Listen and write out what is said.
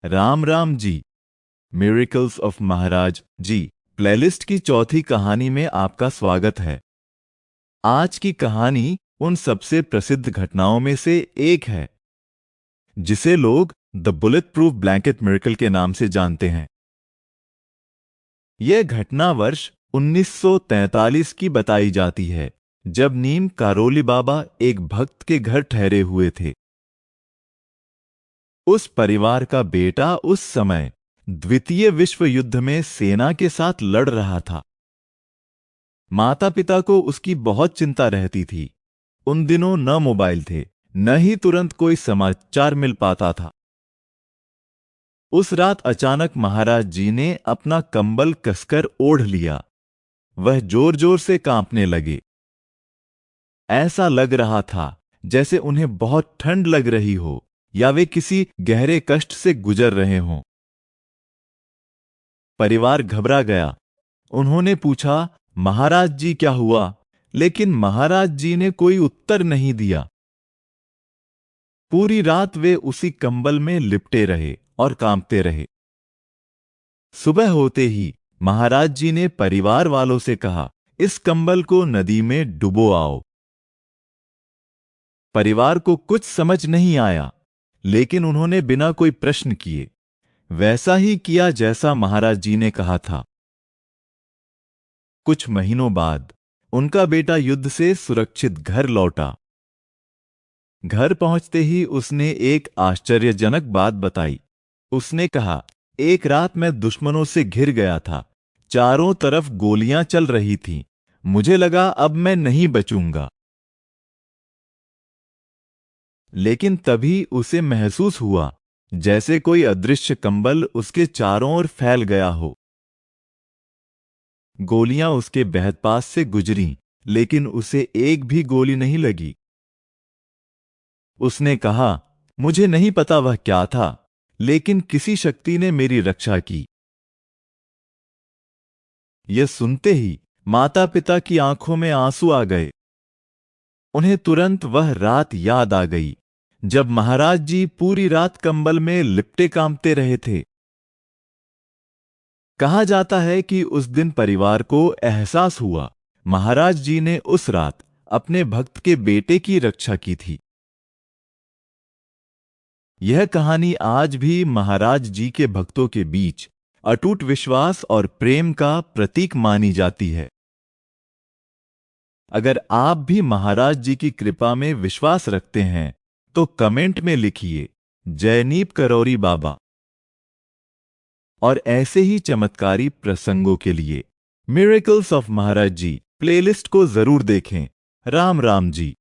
Ram Ram ji. Miracles of Maharaj ji playlist की चौथी कहानी में आपका स्वागत है। आज की कहानी उन सबसे प्रसिद्ध घटनाओं में से एक है जिसे लोग the bullet proof blanket miracle के नाम से जानते हैं। यह घटना वर्ष 1943 की बताई जाती है, जब नीम कारोली बाबा एक भक्त के घर ठहरे हुए थे। उस परिवार का बेटा उस समय द्वितीय विश्व युद्ध में सेना के साथ लड़ रहा था। माता पिता को उसकी बहुत चिंता रहती थी। उन दिनों न मोबाइल थे, न ही तुरंत कोई समाचार मिल पाता था। उस रात अचानक महाराज जी ने अपना कंबल कसकर ओढ़ लिया। वह जोर जोर से कांपने लगे। ऐसा लग रहा था जैसे उन्हें बहुत ठंड लग रही हो या वे किसी गहरे कष्ट से गुजर रहे हों। परिवार घबरा गया। उन्होंने पूछा, महाराज जी क्या हुआ? लेकिन महाराज जी ने कोई उत्तर नहीं दिया। पूरी रात वे उसी कंबल में लिपटे रहे और कांपते रहे। सुबह होते ही महाराज जी ने परिवार वालों से कहा, इस कंबल को नदी में डुबो आओ। परिवार को कुछ समझ नहीं आया, लेकिन उन्होंने बिना कोई प्रश्न किए वैसा ही किया जैसा महाराज जी ने कहा था। कुछ महीनों बाद उनका बेटा युद्ध से सुरक्षित घर लौटा। घर पहुंचते ही उसने एक आश्चर्यजनक बात बताई। उसने कहा, एक रात मैं दुश्मनों से घिर गया था। चारों तरफ गोलियां चल रही थीं। मुझे लगा अब मैं नहीं बचूंगा। लेकिन तभी उसे महसूस हुआ जैसे कोई अदृश्य कंबल उसके चारों ओर फैल गया हो। गोलियां उसके बेहद पास से गुजरीं, लेकिन उसे एक भी गोली नहीं लगी। उसने कहा, मुझे नहीं पता वह क्या था, लेकिन किसी शक्ति ने मेरी रक्षा की। यह सुनते ही माता पिता की आंखों में आंसू आ गए। उन्हें तुरंत वह रात याद आ गई जब महाराज जी पूरी रात कंबल में लिपटे कांपते रहे थे। कहा जाता है कि उस दिन परिवार को एहसास हुआ महाराज जी ने उस रात अपने भक्त के बेटे की रक्षा की थी। यह कहानी आज भी महाराज जी के भक्तों के बीच अटूट विश्वास और प्रेम का प्रतीक मानी जाती है। अगर आप भी महाराज जी की कृपा में विश्वास रखते हैं तो कमेंट में लिखिए, जय नीम करौरी बाबा। और ऐसे ही चमत्कारी प्रसंगों के लिए miracles of Maharaj ji playlist को जरूर देखें। राम राम जी।